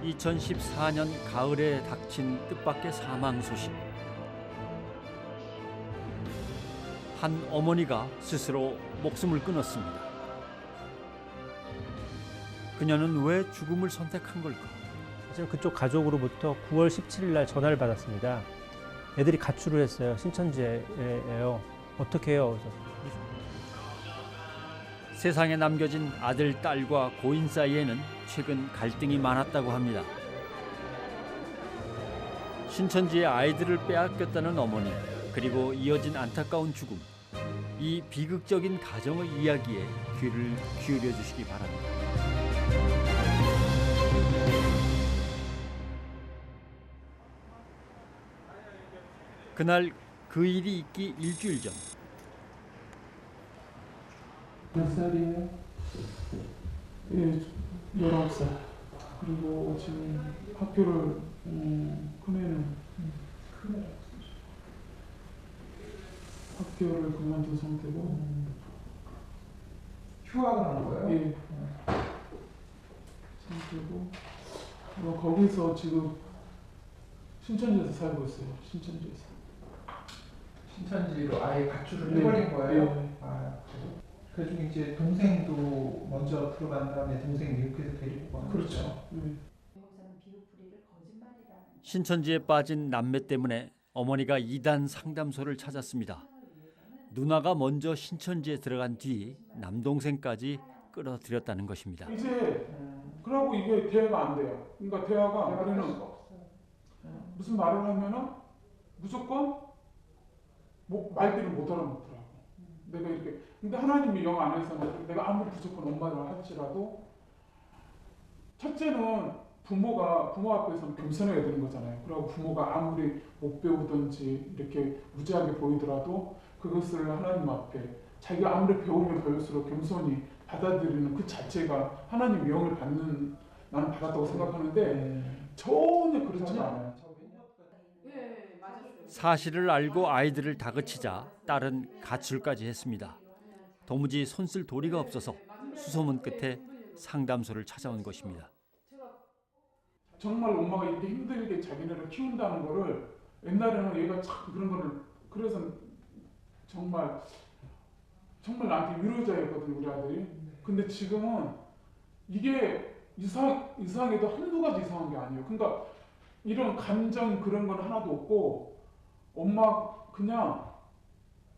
2014년 가을에 닥친 뜻밖의 사망 소식. 한 어머니가 스스로 목숨을 끊었습니다. 그녀는 왜 죽음을 선택한 걸까? 사실 그쪽 가족으로부터 9월 17일 날 전화를 받았습니다. 애들이 가출을 했어요. 신천지에요. 어떻게 해요? 세상에 남겨진 아들, 딸과 고인 사이에는 최근 갈등이 많았다고 합니다. 신천지의 아이들을 빼앗겼다는 어머니, 그리고 이어진 안타까운 죽음. 이 비극적인 가정의 이야기에 귀를 기울여 주시기 바랍니다. 그날 그 일이 있기 일주일 전. 몇 살이에요? 예, 19살. 그리고 지금 학교를 큰애는 학교를 그만둔 상태고. 휴학을 하는 거예요? 예. 상태고. 거기서 지금 신천지에서 살고 있어요. 신천지로 아예 가출을 네. 해버린 거예요? 네. 아, 그래가지고 이제 동생도 먼저 들어간 다음에 동생 미국에서 데리고 간 그렇죠. 거죠? 네. 신천지에 빠진 남매 때문에 어머니가 이단 상담소를 찾았습니다. 누나가 먼저 신천지에 들어간 뒤 남동생까지 끌어들였다는 것입니다. 이제 그러고 이게 대화가 안 돼요. 그러니까 대화가 우리는 무슨 말을 하면은 무조건 말귀를 못 알아먹더라고. 내가 이렇게. 근데 하나님의 영 안에서는 내가 아무리 무조건 엄마를 할지라도 첫째는 부모 앞에서는 겸손해야 되는 거잖아요. 그리고 부모가 아무리 못 배우든지 이렇게 무지하게 보이더라도 그것을 하나님 앞에 자기가 아무리 배우면 배울수록 겸손히 받아들이는 그 자체가 하나님 영을 받는, 나는 받았다고 생각하는데 전혀 그렇지 않아요. 사실을 알고 아이들을 다그치자 딸은 가출까지 했습니다. 도무지 손쓸 도리가 없어서 수소문 끝에 상담소를 찾아온 것입니다. 정말 엄마가 이렇게 힘들게 자기네를 키운다는 거를 옛날에는 얘가 참 그런 거를, 그래서 정말 나한테 위로자였거든 우리 아들이. 근데 지금은 이게 이상해도 한두 가지 이상한 게 아니에요. 그러니까 이런 감정 그런 건 하나도 없고 엄마 그냥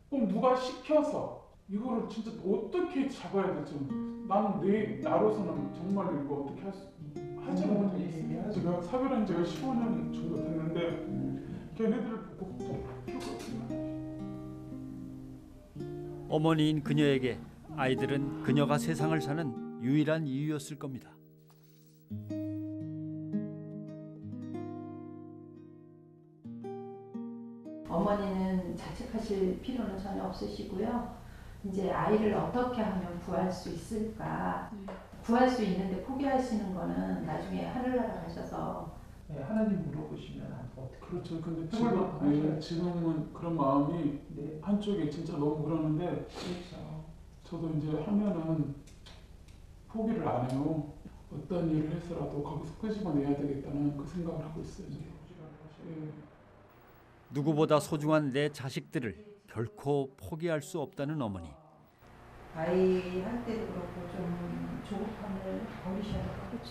꼭 누가 시켜서 이거를 진짜 어떻게 잡아야 될지 나는 나로서는 정말 이거 어떻게 하지 못하겠어요. 제가 사별한 지가 15년 정도 됐는데 걔네들을 보고 키우거든요. 어머니인 그녀에게 아이들은 그녀가 세상을 사는 유일한 이유였을 겁니다. 어머니는 자책하실 필요는 전혀 없으시고요. 이제 아이를 어떻게 하면 구할 수 있을까? 구할 수 있는데 포기하시는 거는 나중에 하늘나라 가셔서 네, 하나님 물어보시면 어떻게? 그렇죠. 근데 하셔야죠. 지금은 그런 마음이 네. 한쪽에 진짜 너무 그러는데 그렇죠. 저도 이제 하면은 포기를 안 해요. 어떤 일을 해서라도 거기서 끄집어내야 되겠다는 그 생각을 하고 있어요. 이제. 예. 누구보다 소중한 내 자식들을 결코 포기할 수 없다는 어머니. 아이 할 때도 그렇고 좀 조급함을 버리셔야 돼요. 그렇죠.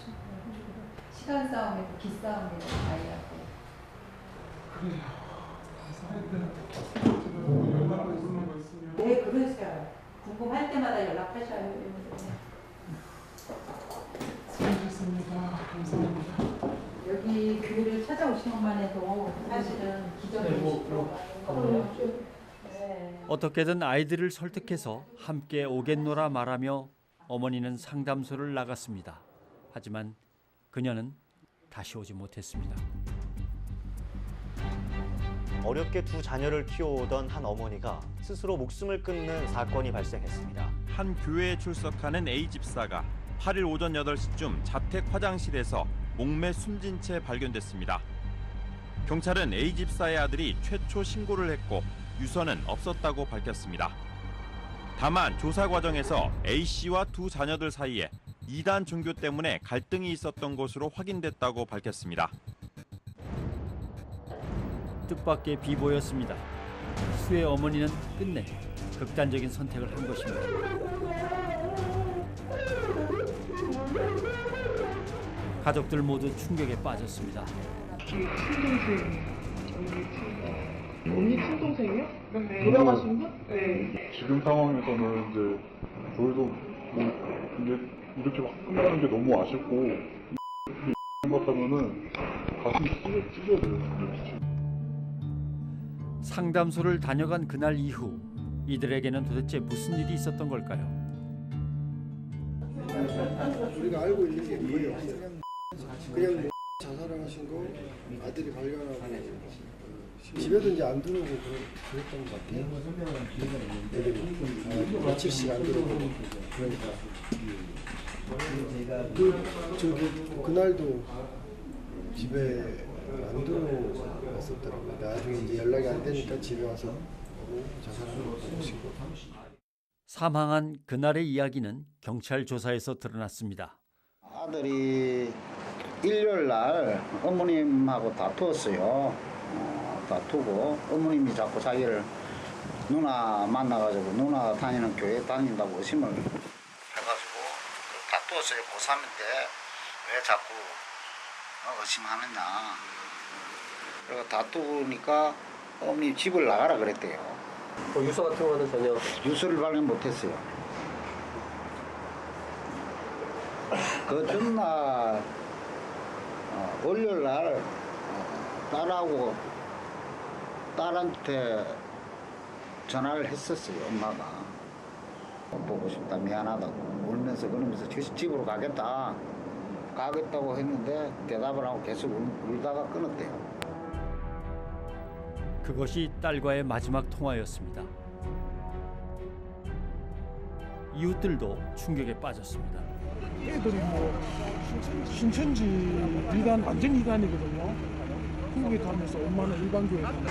시간 싸움이고 기싸움이고 아이하고. 그래요. 제가 뭐 연락을 부르는 거 있으면. 네, 그러세요. 궁금할 때마다 연락하셔요. 수고하셨습니다. 감사합니다. 여기 교회를 찾아오신 것만 해도 사실은 기적이 들어가는 거예요. 네. 어떻게든 아이들을 설득해서 함께 오겠노라 말하며 어머니는 상담소를 나갔습니다. 하지만 그녀는 다시 오지 못했습니다. 어렵게 두 자녀를 키워오던 한 어머니가 스스로 목숨을 끊는 사건이 발생했습니다. 한 교회에 출석하는 A 집사가 8일 오전 8시쯤 자택 화장실에서 목매 숨진 채 발견됐습니다. 경찰은 A 집사의 아들이 최초 신고를 했고 유서는 없었다고 밝혔습니다. 다만 조사 과정에서 A 씨와 두 자녀들 사이에 이단 종교 때문에 갈등이 있었던 것으로 확인됐다고 밝혔습니다. 뜻밖의 비보였습니다. 수의 어머니는 끝내 극단적인 선택을 한 것입니다. 가족들 모두 충격에 빠졌습니다. 언니 친동생이요? 네. 돌아가신 분? 네. 지금 상황에서는 이제 저희도 뭐 이게 이렇게 막 끝나는 게 너무 아쉽고 생각하면은 가슴이 찢어져요. 상담소를 다녀간 그날 이후 이들에게는 도대체 무슨 일이 있었던 걸까요? 우리가 알고 있는 게 거의 없어요. 그냥 자살을 하신 거 아들이 발견하고 집에도 이제 안 들어오고 그랬던 것 같아요. 애들이 며칠씩 안 들어오고 그러니까 그날도 집에 안 들어왔었더라고요. 나중에 이제 연락이 안 되니까 집에 와서 보고 자살하는 거 보시고. 사망한 그날의 이야기는 경찰 조사에서 드러났습니다. 아들이 일요일 날 어머님하고 다투었어요. 다투고 어머님이 자꾸 자기를 누나 만나가지고 누나 다니는 교회 다닌다고 의심을 해가지고 다투었어요. 고3인데 왜 자꾸 의심하느냐. 그래서 다투니까 어머니 집을 나가라 그랬대요. 유서 같은 거는 전혀? 유서를 발견 못했어요. 그 전날 월요일 날 딸하고 딸한테 전화를 했었어요. 엄마가 보고 싶다 미안하다고 울면서 그러면서 집으로 가겠다고 했는데 대답을 하고 계속 울다가 끊었대요. 그것이 딸과의 마지막 통화였습니다. 이웃들도 충격에 빠졌습니다. 애들이 뭐 신천지 이단 완전 이단이거든요. 거기 가면서 엄마는 일반교회 다니고.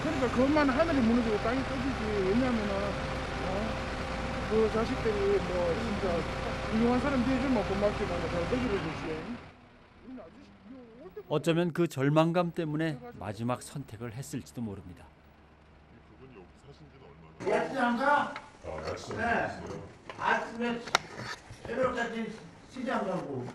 그러니까 그것만 하늘이 무너지고 땅이 떠지지. 왜냐하면은 그 자식들이 뭐 진짜 훌륭한 사람 되어주면 고맙지만 더 되기를 주지. 어쩌면 그 절망감 때문에 마지막 선택을 했을지도 모릅니다. 야채 안 가? 네. 아침에 새벽까지 시장 가고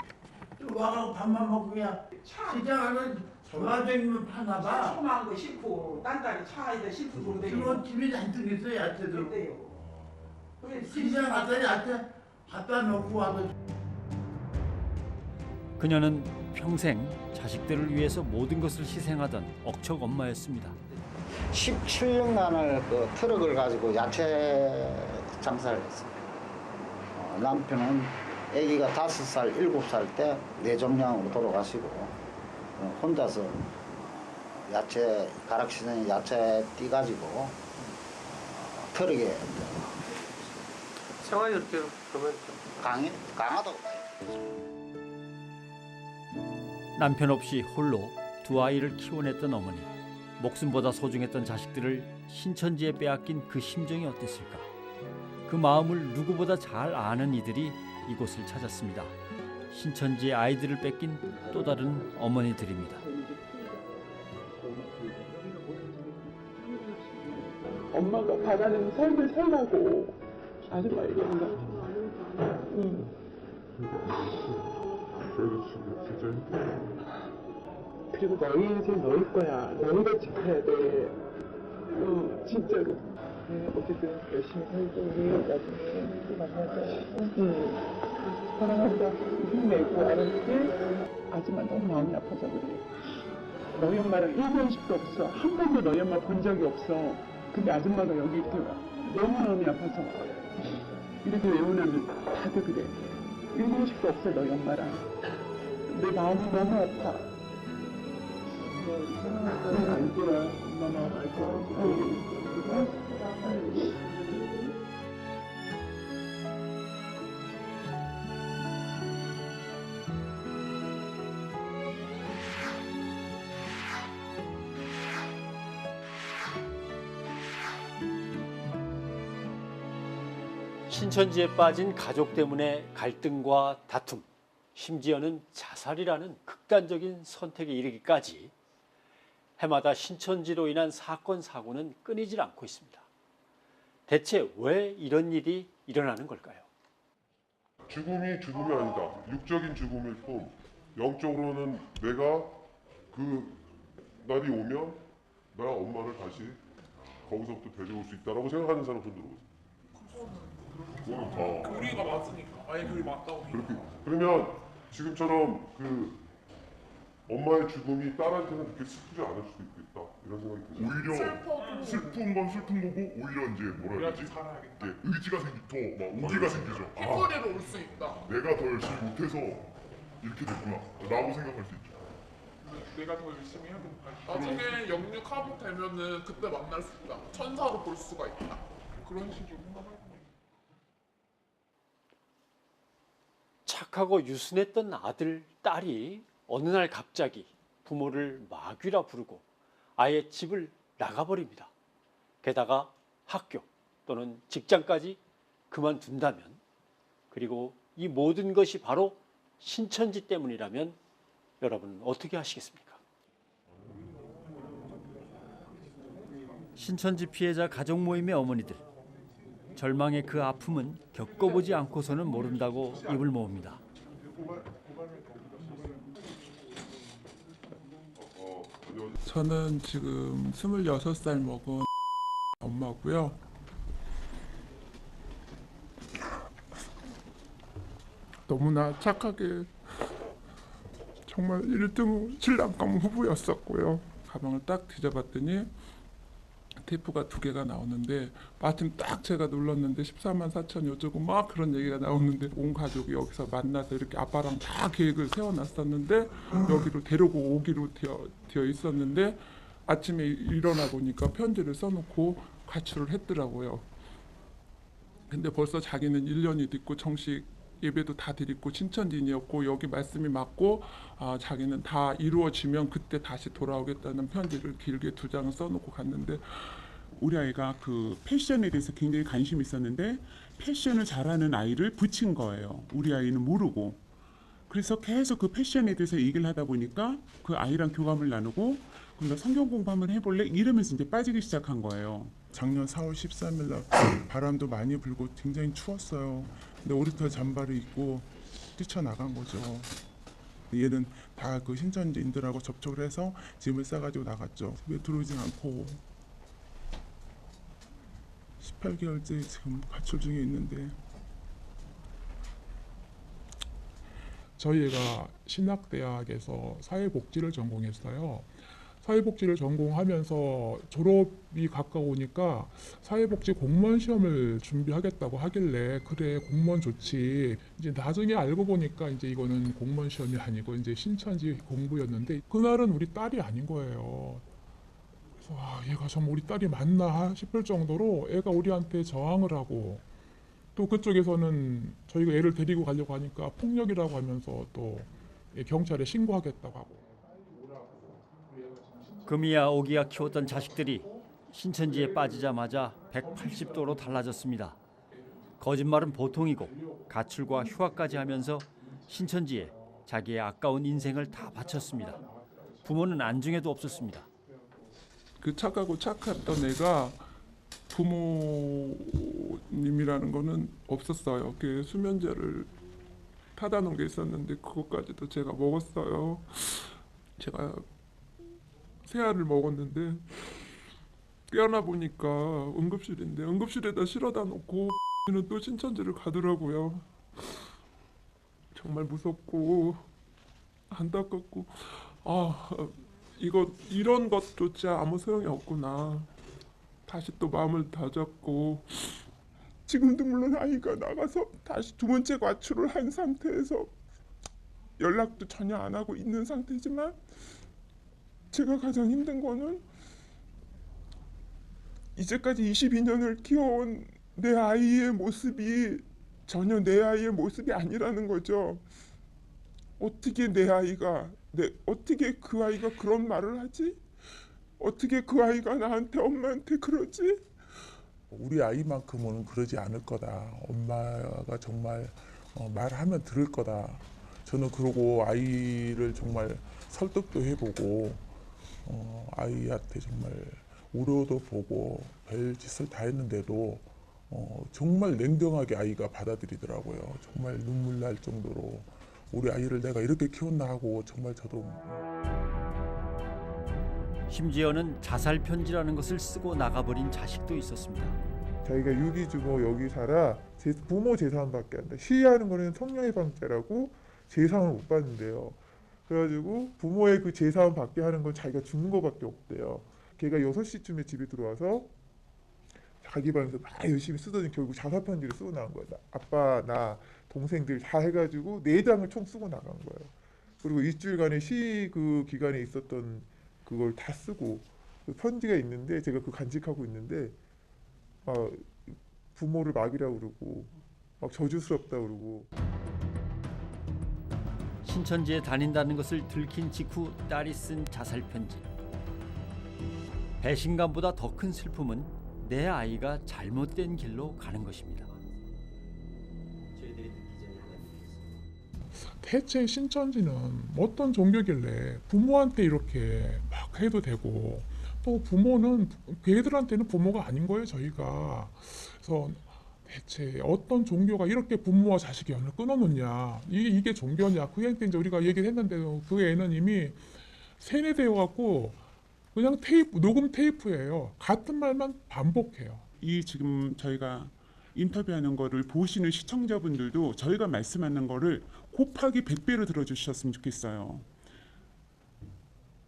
또 와가지고 밥만 먹고 그냥 시장하면 좋아쟁이면 파나 봐. 조그마한 거 싣고 딴딸이 차에다 싣고 돌아다니고. 그거 집에 잔뜩 있어 야채도. 시장 가서 야채 갖다 놓고 와서. 그녀는 평생 자식들을 위해서 모든 것을 희생하던 억척 엄마였습니다. 17년간을 그 트럭을 가지고 야채 장사를 했어요. 남편은 아기가 5살, 7살 때 뇌종양으로 돌아가시고 혼자서 야채 가락시장에 야채 띠가지고 트럭에 생활이 어떻게 그러면 강하다고 남편 없이 홀로 두 아이를 키워냈던 어머니. 목숨보다 소중했던 자식들을 신천지에 빼앗긴 그 심정이 어땠을까? 그 마음을 누구보다 잘 아는 이들이 이곳을 찾았습니다. 신천지의 아이들을 뺏긴 또 다른 어머니들입니다. 엄마가 바라는 삶을 살라고 아줌마 얘기한다. 그리고 너희 인생 너희 거야. 너희가 지켜야 돼. 진짜로. 어쨌든 열심히 살고 우리 나중에 또 만나자. 사랑한다. 힘내고 알았지? 아줌마 너무 마음이 아파서 그래. 너희 엄마랑 1번씩도 없어. 한 번도 너희 엄마 본 적이 없어. 근데 아줌마가 여기 이렇게 와. 너무 마음이 아파서. 이렇게 외우려면 다들 그래. 1번씩도 없어 너희 엄마랑. 내 마음이 너무 아파. 알 거야. 엄마 마음 알 거야. 신천지에 빠진 가족 때문에 갈등과 다툼, 심지어는 자살이라는 극단적인 선택에 이르기까지 해마다 신천지로 인한 사건, 사고는 끊이질 않고 있습니다. 대체 왜 이런 일이 일어나는 걸까요? 죽음이 죽음이 아니다. 육적인 죽음일 뿐 영적으로는 내가 그 날이 오면 내가 엄마를 다시 거기서부터 데려올 수 있다라고 생각하는 사람 손 들어보세요. 우리가 맞으니까. 아니 그게 맞다고. 그렇게 그러면 지금처럼 그 엄마의 죽음이 딸한테는 그렇게 슬프지 않을 수도 있겠다 이런 생각이 들어요. 오히려 슬픈 건 슬픈 거고 오히려 이제 뭐라 해야 되지? 의지가 막 오기가 생기죠. 길거리로 올 수 있다. 내가 더 열심히 못해서 이렇게 됐구나 라고 생각할 수 있죠. 내가 더 열심히 해야겠다. 나중에 영육하복 되면은 그때 만날 수 있다. 천사로 볼 수가 있다. 그런 식으로 생각할 거예요. 착하고 유순했던 아들, 딸이 어느 날 갑자기 부모를 마귀라 부르고 아예 집을 나가버립니다. 게다가 학교 또는 직장까지 그만둔다면, 그리고 이 모든 것이 바로 신천지 때문이라면 여러분 어떻게 하시겠습니까? 신천지 피해자 가족 모임의 어머니들, 절망의 그 아픔은 겪어보지 않고서는 모른다고 입을 모읍니다. 저는 지금 26살 먹은 엄마고요. 너무나 착하게 정말 1등 신랑감 후보였었고요. 가방을 딱 뒤져봤더니 테이프가 2개가 나오는데 마침 딱 제가 눌렀는데 14만 4천 요주고 막 그런 얘기가 나오는데 온 가족이 여기서 만나서 이렇게 아빠랑 다 계획을 세워놨었는데 여기로 데리고 오기로 되어 있었는데 아침에 일어나 보니까 편지를 써놓고 가출을 했더라고요. 근데 벌써 자기는 1년이 됐고 정식 예배도 다 드리고 신천지인이었고 여기 말씀이 맞고 자기는 다 이루어지면 그때 다시 돌아오겠다는 편지를 길게 2장을 써놓고 갔는데, 우리 아이가 그 패션에 대해서 굉장히 관심이 있었는데 패션을 잘하는 아이를 붙인 거예요. 우리 아이는 모르고. 그래서 계속 그 패션에 대해서 얘기를 하다 보니까 그 아이랑 교감을 나누고 그러니까 성경 공부 한번 해볼래? 이러면서 이제 빠지기 시작한 거예요. 작년 4월 13일 날 바람도 많이 불고 굉장히 추웠어요. 근데 오리털 잠바를 입고 뛰쳐나간 거죠. 얘는 다 그 신천지인들하고 접촉을 해서 짐을 싸가지고 나갔죠. 집에 들어오진 않고 18개월째 지금 가출 중에 있는데, 저희 애가 신학대학에서 사회복지를 전공했어요. 사회복지를 전공하면서 졸업이 가까우니까 사회복지 공무원 시험을 준비하겠다고 하길래 그래 공무원 좋지. 이제 나중에 알고 보니까 이제 이거는 공무원 시험이 아니고 이제 신천지 공부였는데 그날은 우리 딸이 아닌 거예요. 그래서 얘가 정말 우리 딸이 맞나 싶을 정도로 애가 우리한테 저항을 하고, 또 그쪽에서는 저희가 애를 데리고 가려고 하니까 폭력이라고 하면서 또 경찰에 신고하겠다고 하고. 금이야 오기야 키웠던 자식들이 신천지에 빠지자마자 180도로 달라졌습니다. 거짓말은 보통이고 가출과 휴학까지 하면서 신천지에 자기의 아까운 인생을 다 바쳤습니다. 부모는 안중에도 없었습니다. 그 착하고 착했던 애가 부모님이라는 거는 없었어요. 그 수면제를 타다 놓은 게 있었는데 그것까지도 제가 먹었어요. 제가 새알을 먹었는데 깨어나 보니까 응급실인데 응급실에다 실어다 놓고 는 또 신천지를 가더라고요. 정말 무섭고 안타깝고 이런 것조차 아무 소용이 없구나. 다시 또 마음을 다잡고, 지금도 물론 아이가 나가서 다시 2번째 가출을 한 상태에서 연락도 전혀 안 하고 있는 상태지만, 제가 가장 힘든 거는 이제까지 22년을 키워온 내 아이의 모습이 전혀 내 아이의 모습이 아니라는 거죠. 어떻게 내 아이가, 어떻게 그 아이가 그런 말을 하지? 어떻게 그 아이가 나한테 엄마한테 그러지? 우리 아이만큼은 그러지 않을 거다. 엄마가 정말 말하면 들을 거다. 저는 그러고 아이를 정말 설득도 해보고 아이한테 정말 우려도 보고 별짓을 다 했는데도 정말 냉정하게 아이가 받아들이더라고요. 정말 눈물 날 정도로 우리 아이를 내가 이렇게 키웠나 하고 정말 저도. 심지어는 자살 편지라는 것을 쓰고 나가버린 자식도 있었습니다. 자기가 유기주고 여기 살아 부모 재산밖에 안 돼. 시위하는 거는 성령해방죄라고 재산을 못 받는데요. 그래가지고 부모의 그 재산 받게 하는 건 자기가 죽는 거밖에 없대요. 걔가 6시쯤에 집에 들어와서 자기 방에서 막 열심히 쓰더니 결국 자살 편지를 쓰고 나간 거예요. 아빠, 나, 동생들 다 해가지고 4장을 총 쓰고 나간 거예요. 그리고 일주일간의 시위 그 기간에 있었던 그걸 다 쓰고 그 편지가 있는데 제가 그 간직하고 있는데 부모를 막이라고 그러고 막 저주스럽다 그러고. 신천지에 다닌다는 것을 들킨 직후 딸이 쓴 자살 편지. 배신감보다 더 큰 슬픔은 내 아이가 잘못된 길로 가는 것입니다. 대체 신천지는 어떤 종교길래 부모한테 이렇게 막 해도 되고 또 부모는 걔들한테는 부모가 아닌 거예요, 저희가. 그래서 대체 어떤 종교가 이렇게 부모와 자식의 연을 끊어놓냐, 이게 종교냐. 그 애 때 이제 우리가 얘기를 했는데도 그 애는 이미 세뇌되어 갖고 그냥 녹음 테이프예요. 같은 말만 반복해요. 이 지금 저희가 인터뷰하는 거를 보시는 시청자분들도 저희가 말씀하는 거를 곱하기 100배로 들어주셨으면 좋겠어요.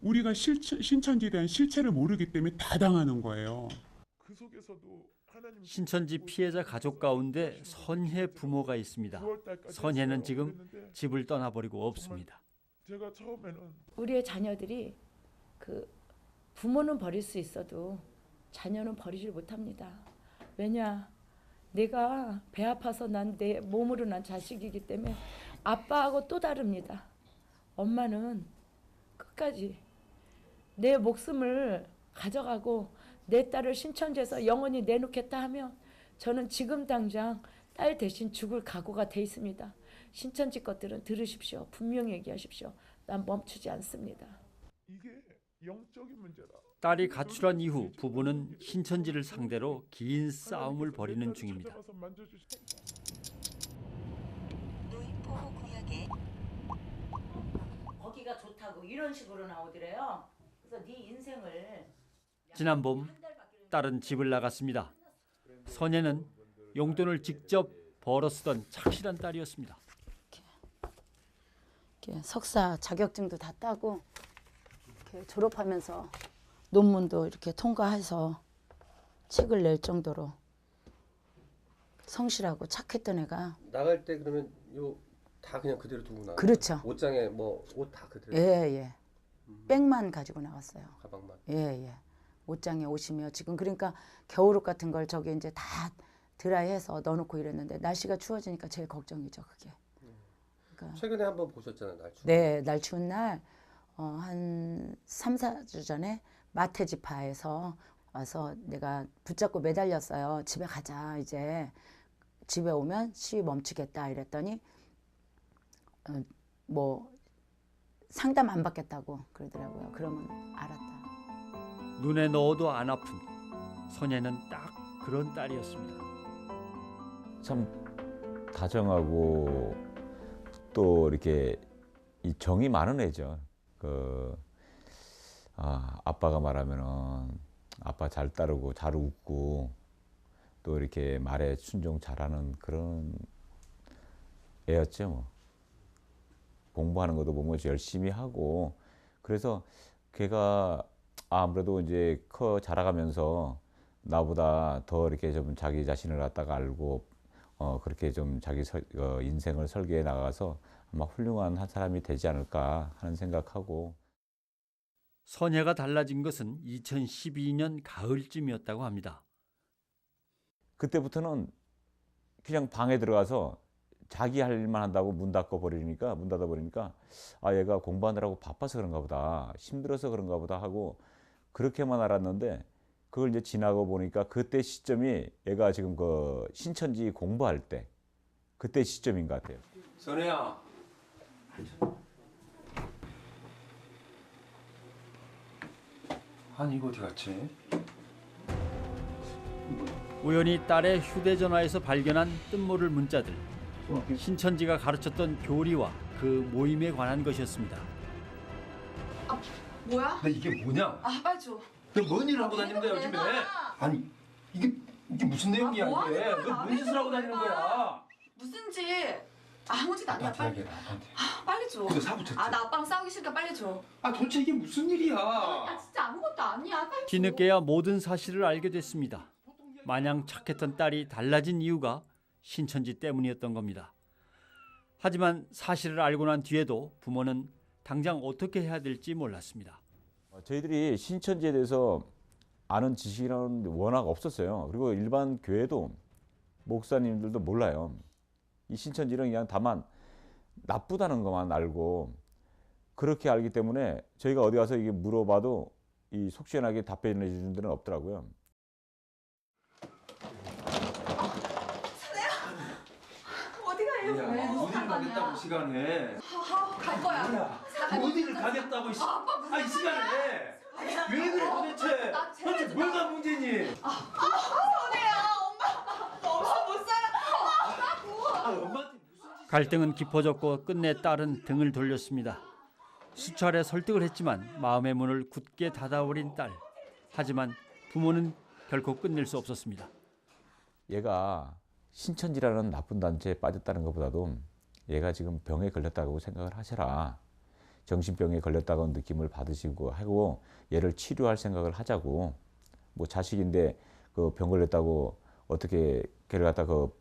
우리가 신천지에 대한 실체를 모르기 때문에 다 당하는 거예요. 그 속에서도 신천지 피해자 가족 가운데 선혜 부모가 있습니다. 선혜는 지금 집을 떠나버리고 없습니다. 제가 처음에는 우리의 자녀들이 그 부모는 버릴 수 있어도 자녀는 버리질 못합니다. 왜냐? 내가 배 아파서 난 내 몸으로 난 자식이기 때문에 아빠하고 또 다릅니다. 엄마는 끝까지 내 목숨을 가져가고 내 딸을 신천지에서 영원히 내놓겠다 하면 저는 지금 당장 딸 대신 죽을 각오가 돼 있습니다. 신천지 것들은 들으십시오. 분명히 얘기하십시오. 난 멈추지 않습니다. 이게 영적인 문제다. 딸이 가출한 이후 부부는 신천지를 상대로 긴 싸움을 벌이는 중입니다. 거기가 좋다고 이런 식으로 나오더래요. 그래서 네 인생을 지난 봄 딸은 집을 나갔습니다. 선혜는 용돈을 직접 벌어 쓰던 착실한 딸이었습니다. 이렇게 석사 자격증도 다 따고 이렇게 졸업하면서 논문도 이렇게 통과해서 책을 낼 정도로 성실하고 착했던 애가 나갈 때 그러면 요 다 그냥 그대로 두고 나가요? 그렇죠. 옷장에 뭐 옷 다 그대로? 예. 백만 가지고 나갔어요. 가방만? 예. 옷장에 옷이며 지금 그러니까 겨울옷 같은 걸 저기 이제 다 드라이해서 넣어놓고 이랬는데 날씨가 추워지니까 제일 걱정이죠, 그게. 그러니까 최근에 한번 보셨잖아요, 날 추운. 네, 날 추운 날 한 3, 4주 전에 마테지파에서 와서 내가 붙잡고 매달렸어요. 집에 가자, 이제. 집에 오면 시위 멈추겠다 이랬더니 뭐 상담 안 받겠다고 그러더라고요. 그러면 알았다. 눈에 넣어도 안 아픈 선혜는 딱 그런 딸이었습니다. 참 다정하고 또 이렇게 이 정이 많은 애죠. 아빠가 말하면은 아빠 잘 따르고 잘 웃고 또 이렇게 말에 순종 잘하는 그런 애였죠. 뭐. 공부하는 것도 보면 열심히 하고 그래서 걔가 아무래도 이제 자라가면서 나보다 더 이렇게 좀 자기 자신을 갖다가 알고 그렇게 좀 자기 인생을 설계해 나가서 아마 훌륭한 한 사람이 되지 않을까 하는 생각하고. 선혜가 달라진 것은 2012년 가을쯤이었다고 합니다. 그때부터는 그냥 방에 들어가서 자기 할 일만 한다고 문 닫아 버리니까 얘가 공부하느라고 바빠서 그런가 보다, 힘들어서 그런가 보다 하고 그렇게만 알았는데 그걸 이제 지나고 보니까 그때 시점이 얘가 지금 그 신천지 공부할 때 그때 시점인 것 같아요. 선혜야. 아니 이거 어디 갔지? 우연히 딸의 휴대전화에서 발견한 뜻모를 문자들. 신천지가 가르쳤던 교리와 그 모임에 관한 것이었습니다. 아, 뭐야? 근데 이게 뭐냐? 아, 빨리 줘. 너 뭔 일을 하고 다니는 거야 요즘에? 아니 이게 무슨 내용이야 뭐 이게? 하는 거야? 너 뭔 짓을 하고 다니는 거야? 무슨 짓? 아무 짓 아니야. 빨리. 빨리 줘. 근데 사고 쳤지? 나 아빠랑 싸우기 싫으니까 빨리 줘. 아 도대체 이게 무슨 일이야? 나 진짜 아무것도 아니야. 빨리 줘. 뒤늦게야 모든 사실을 알게 됐습니다. 마냥 착했던 딸이 달라진 이유가 신천지 때문이었던 겁니다. 하지만 사실을 알고 난 뒤에도 부모는 당장 어떻게 해야 될지 몰랐습니다. 저희들이 신천지에 대해서 아는 지식이라는 워낙 없었어요. 그리고 일반 교회도 목사님들도 몰라요. 이 신천지는 그냥 다만 나쁘다는 것만 알고 그렇게 알기 때문에 저희가 어디 가서 이게 물어봐도 이 속 시원하게 답변해 주는 데는 없더라고요. 어디가 야, 왜? 어디를 가겠다고 시간에? 갈 거야. 야, 어디를 가겠다고 이 시간에? 왜 그래 도대체? 도대체 뭐가 문제니? 선혜야, 엄마. 너 없어 못 살아. 엄마한테 갈등은 깊어졌고 끝내 딸은 등을 돌렸습니다. 수차례 설득을 했지만 마음의 문을 굳게 닫아버린 딸. 하지만 부모는 결코 끝낼 수 없었습니다. 얘가 신천지라는 나쁜 단체에 빠졌다는 것보다도 얘가 지금 병에 걸렸다고 생각을 하셔라. 정신병에 걸렸다고 느낌을 받으시고 하고 얘를 치료할 생각을 하자고. 뭐 자식인데 그 병 걸렸다고 어떻게 걔를 갖다 그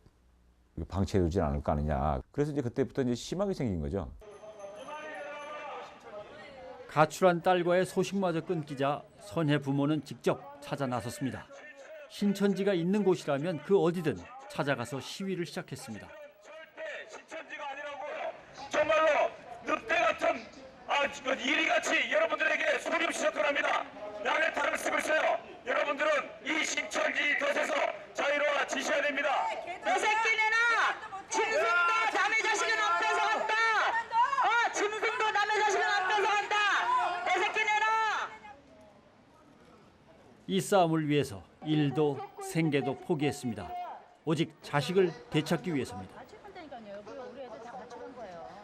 방치해 두진 않을 거 아니냐. 그래서 이제 그때부터 이제 심하게 생긴 거죠. 가출한 딸과의 소식마저 끊기자 선혜 부모는 직접 찾아 나섰습니다. 신천지가 있는 곳이라면 그 어디든 찾아가서 시위를 시작했습니다. 정말로 늑대 같은 이리같이 여러분들에게 소립시켜 합니다. 양의 탈을 쓰고 있어요. 여러분들은 이 신천지 덫에서 자유로워지셔야 됩니다. 너 새끼네나 짐승도 남의 자식은 앞에서 간다. 짐승도 남의 자식은 앞에서 간다. 내 새끼네나. 이 싸움을 위해서 일도 생계도 포기했습니다. 오직 자식을 되찾기 위해서입니다.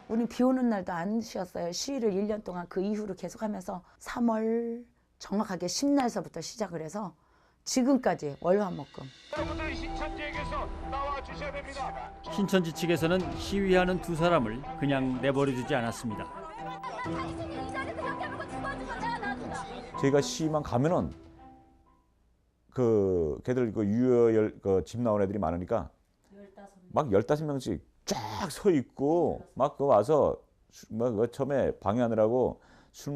우리는 비 오는 날도 안 쉬었어요. 시위를 1년 동안 그 이후로 계속하면서 3월 정확하게 10날서부터 시작을 해서 지금까지 월화목금. 여러분들 신천지에게서 나와 주셔야 됩니다. 신천지 측에서는 시위하는 두 사람을 그냥 내버려두지 않았습니다. 저희가 시위만 가면은 그 걔들 그 유효 그 집 나온 애들이 많으니까 막 15명씩 쫙 서 있고 막 그 와서 막 처음에 방해하느라고 술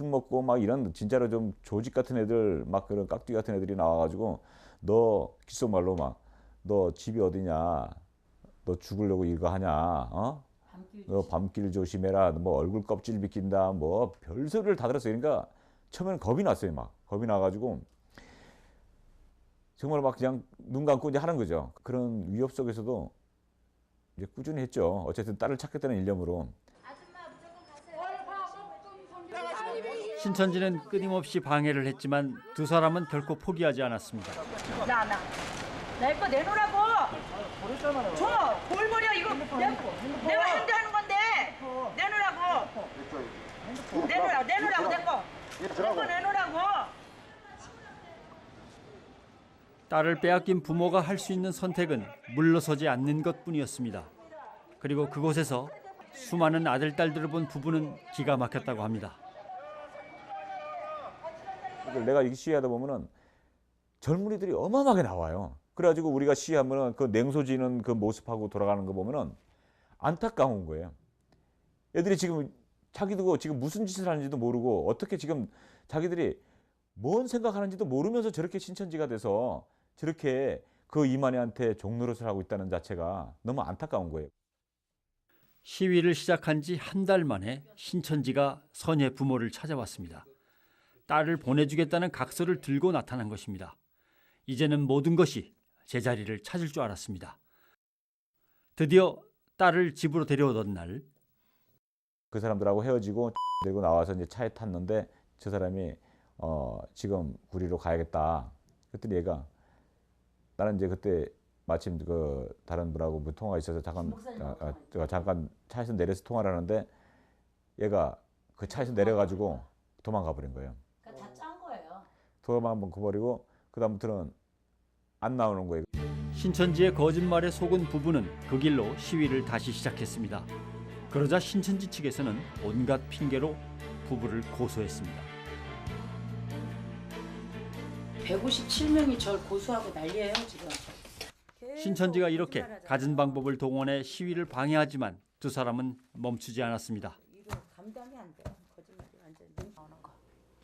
먹고 막 이런 진짜로 좀 조직 같은 애들 막 그런 깍두기 같은 애들이 나와가지고 너 귓속말로 막 너 집이 어디냐, 너 죽으려고 이거 하냐, 너 밤길 조심해라, 뭐 얼굴 껍질 비낀다, 뭐 별소리를 다 들었어요. 그러니까 처음에는 겁이 났어요. 막 겁이 나가지고 정말 막 그냥 눈 감고 이제 하는 거죠. 그런 위협 속에서도 이제 꾸준히 했죠. 어쨌든 딸을 찾겠다는 일념으로. 신천지는 끊임없이 방해를 했지만 두 사람은 결코 포기하지 않았습니다. 내 거 내놓으라고. 줘. 뭘 버려 이거. 내가 핸드하는 건데. 내놓으라고. 내놓으라고 내 거. 내 거 내놓으라고. 딸을 빼앗긴 부모가 할 수 있는 선택은 물러서지 않는 것뿐이었습니다. 그리고 그곳에서 수많은 아들, 딸들을 본 부부는 기가 막혔다고 합니다. 내가 이 시위하다 보면은 젊은이들이 어마어마하게 나와요. 그래가지고 우리가 시위하면은 그 냉소지는 그 모습하고 돌아가는 거 보면은 안타까운 거예요. 애들이 지금 자기도 지금 무슨 짓을 하는지도 모르고 어떻게 지금 자기들이 뭔 생각하는지도 모르면서 저렇게 신천지가 돼서 저렇게 그 이만희한테 종노릇을 하고 있다는 자체가 너무 안타까운 거예요. 시위를 시작한 지 한 달 만에 신천지가 선혜 부모를 찾아왔습니다. 딸을 보내주겠다는 각서를 들고 나타난 것입니다. 이제는 모든 것이 제자리를 찾을 줄 알았습니다. 드디어 딸을 집으로 데려오던 날, 그 사람들하고 헤어지고 데리고 나와서 이제 차에 탔는데 저 사람이 지금 구리로 가야겠다. 그랬더니 얘가 나는 이제 그때 마침 그 다른 분하고 뭐 통화가 있어서 잠깐 차에서 내려서 통화를 하는데 얘가 그 차에서 내려가지고 도망가 버린 거예요. 그러니까 다 짠 거예요. 도망가 버리고 그다음부터는 안 나오는 거예요. 신천지의 거짓말에 속은 부부는 그 길로 시위를 다시 시작했습니다. 그러자 신천지 측에서는 온갖 핑계로 부부를 고소했습니다. 157명이 절 고소하고 난리예요 지금. 신천지가 이렇게 갖은 방법을 동원해 시위를 방해하지만 두 사람은 멈추지 않았습니다. 감당이 안 돼요. 거짓말이 완전 눈 나오는 거.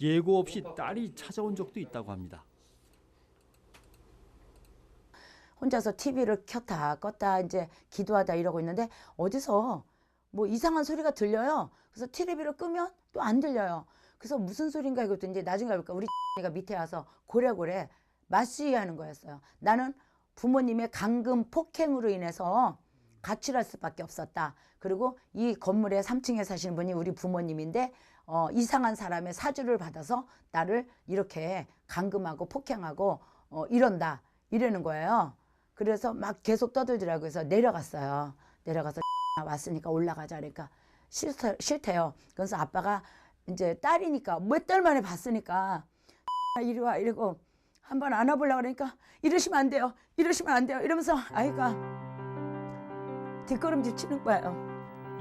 예고 없이 딸이 찾아온 적도 있다고 합니다. 혼자서 TV를 켰다 껐다 이제 기도하다 이러고 있는데 어디서 뭐 이상한 소리가 들려요. 그래서 TV를 끄면 또 안 들려요. 그래서 무슨 소린가 이것도 이제 나중에 알까 우리 가 밑에 와서 고래고래 맞시위하는 거였어요. 나는 부모님의 강금 폭행으로 인해서 가출할 수밖에 없었다. 그리고 이 건물에 3층에 사시는 분이 우리 부모님인데 이상한 사람의 사주를 받아서 나를 이렇게 감금하고 폭행하고 이런다 이러는 거예요. 그래서 막 계속 떠들더라고요. 그래서 내려갔어요. 내려가서 왔으니까 올라가자 그러니까 싫대요. 그래서 아빠가 이제 딸이니까 몇 달 만에 봤으니까 이리 와 이러고 한번 안아보려고 그러니까 이러시면 안 돼요. 이러시면 안 돼요. 이러면서 아이가 뒷걸음질 치는 거예요.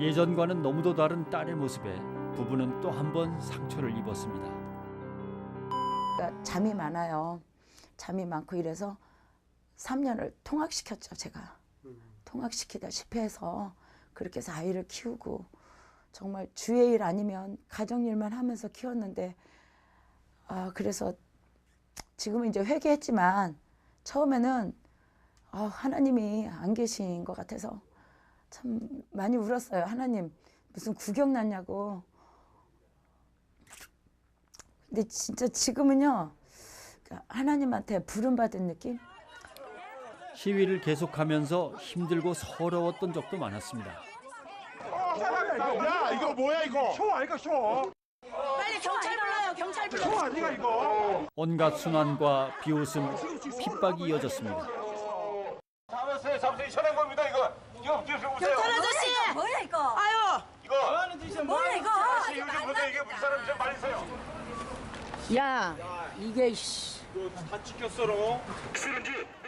예전과는 너무도 다른 딸의 모습에 부부는 또 한 번 상처를 입었습니다. 그러니까 잠이 많아요. 잠이 많고 이래서 3년을 통학시켰죠. 제가. 통학시키다 실패해서 그렇게 해서 아이를 키우고 정말 주의 일 아니면 가정일만 하면서 키웠는데 그래서 지금은 이제 회개했지만 처음에는 하나님이 안 계신 것 같아서 참 많이 울었어요. 하나님 무슨 구경 났냐고. 근데 진짜 지금은요 하나님한테 부름받은 느낌? 시위를 계속하면서 힘들고 서러웠던 적도 많았습니다. 야 이거 뭐야 이거? 쇼 아이가 쇼. 빨리 경찰 불러요. 경찰 불러. 쇼 아니가 이거? 온갖 순환과 비웃음, 핍박이 이어졌습니다. 잠시 쳐낸 겁니다 이거. 이거 보세요. 경찰 아저씨. 뭐야 이거? 아유. 이거 하는 짓이 뭐야 이거? 아저씨 요즘 보세요 이게 무슨 사람 좀 말리세요. 야 이게 다 찍혔어 너.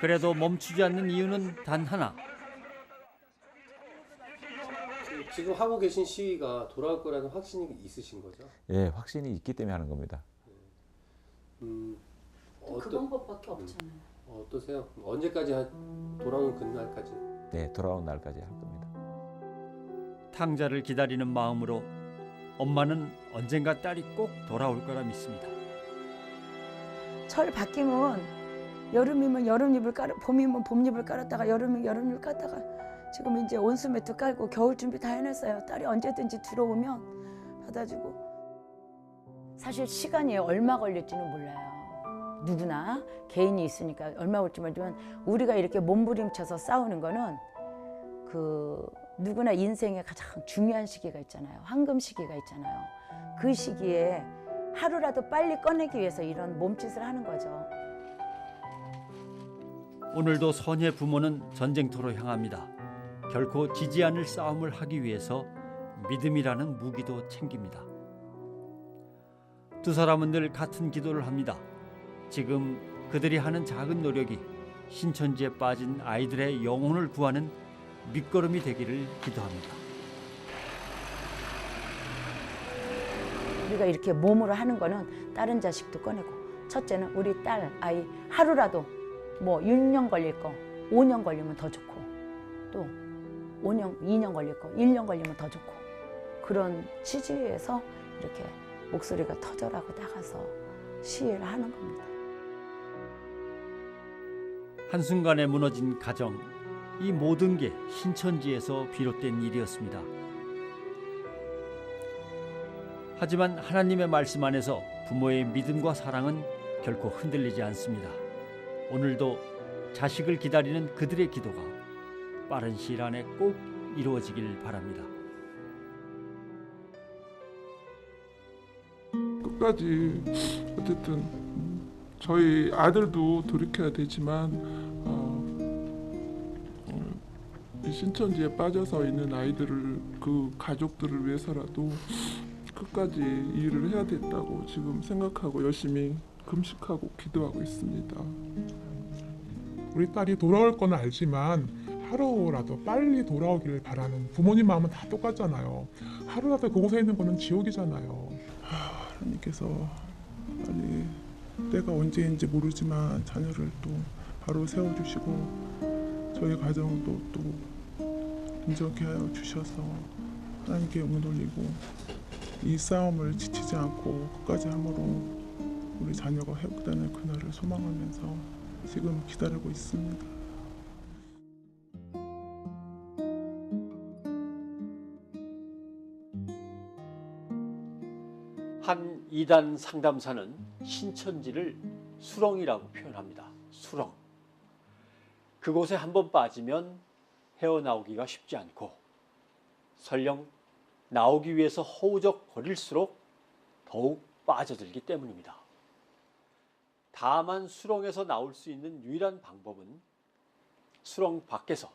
그래도 멈추지 않는 이유는 단 하나. 지금 하고 계신 시위가 돌아올 거라는 확신이 있으신 거죠? 예, 확신이 있기 때문에 하는 겁니다. 그 방법밖에 없잖아요. 어떠세요? 언제까지 돌아오는 그날까지? 네, 돌아온 날까지 할 겁니다. 탕자를 기다리는 마음으로 엄마는 언젠가 딸이 꼭 돌아올 거라 믿습니다. 철 바뀌면 여름이면 여름잎을 봄이면 봄잎을 깔았다가 여름이면 여름잎을 깔다가 지금 이제 온수 매트 깔고 겨울 준비 다 해놨어요. 딸이 언제든지 들어오면 받아주고. 사실 시간이 얼마 걸릴지는 몰라요. 누구나 개인이 있으니까 얼마 걸릴지 모르지만 우리가 이렇게 몸부림쳐서 싸우는 거는 누구나 인생의 가장 중요한 시기가 있잖아요. 황금 시기가 있잖아요. 그 시기에 하루라도 빨리 꺼내기 위해서 이런 몸짓을 하는 거죠. 오늘도 선의 부모는 전쟁터로 향합니다. 결코 지지 않을 싸움을 하기 위해서 믿음이라는 무기도 챙깁니다. 두 사람은 늘 같은 기도를 합니다. 지금 그들이 하는 작은 노력이 신천지에 빠진 아이들의 영혼을 구하는 밑거름이 되기를 기도합니다. 우리가 이렇게 몸으로 하는 거는 다른 자식도 꺼내고 첫째는 우리 딸 아이 하루라도 뭐 6년 걸릴 거 5년 걸리면 더 좋고 또 5년, 2년 걸릴 거 1년 걸리면 더 좋고 그런 취지에서 이렇게 목소리가 터져라고 나가서 시위를 하는 겁니다. 한순간에 무너진 가정, 이 모든 게 신천지에서 비롯된 일이었습니다. 하지만 하나님의 말씀 안에서 부모의 믿음과 사랑은 결코 흔들리지 않습니다. 오늘도 자식을 기다리는 그들의 기도가 빠른 시일 안에 꼭 이루어지길 바랍니다. 끝까지 어쨌든 저희 아들도 돌이켜야 되지만 이 신천지에 빠져서 있는 아이들을 그 가족들을 위해서라도 끝까지 이 일을 해야 된다고 지금 생각하고 열심히 금식하고 기도하고 있습니다. 우리 딸이 돌아올 건 알지만 하루라도 빨리 돌아오기를 바라는 부모님 마음은 다 똑같잖아요. 하루라도 그곳에 있는 거는 지옥이잖아요. 하나님께서 빨리 때가 언제인지 모르지만 자녀를 또 바로 세워주시고 저희 가정도 또 인정케 하여 주셔서 하나님께 영광 돌리고 이 싸움을 지치지 않고 끝까지 함으로 우리 자녀가 회복되는 그날을 소망하면서 지금 기다리고 있습니다. 한 이단 상담사는 신천지를 수렁이라고 표현합니다. 수렁. 그곳에 한번 빠지면 헤어나오기가 쉽지 않고 설령 나오기 위해서 허우적거릴수록 더욱 빠져들기 때문입니다. 다만 수렁에서 나올 수 있는 유일한 방법은 수렁 밖에서